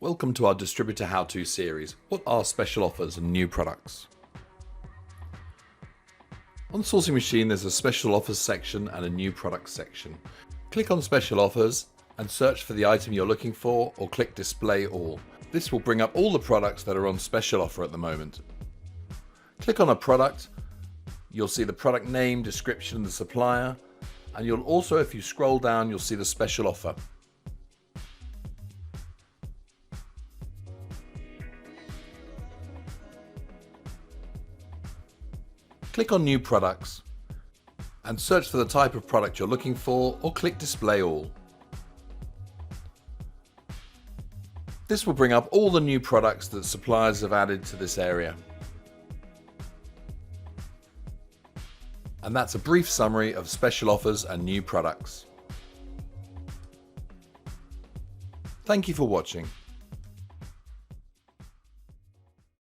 Welcome to our Distributor How-To series. What are special offers and new products? On the sourcing machine there's a special offers section and a new products section. Click on special offers and search for the item you're looking for, or click display all. This will bring up all the products that are on special offer at the moment. Click on a product, you'll see the product name, description, the supplier, and you'll also, if you scroll down, you'll see the special offer. Click on New Products and search for the type of product you're looking for, or click Display All. This will bring up all the new products that suppliers have added to this area. And that's a brief summary of special offers and new products. Thank you for watching.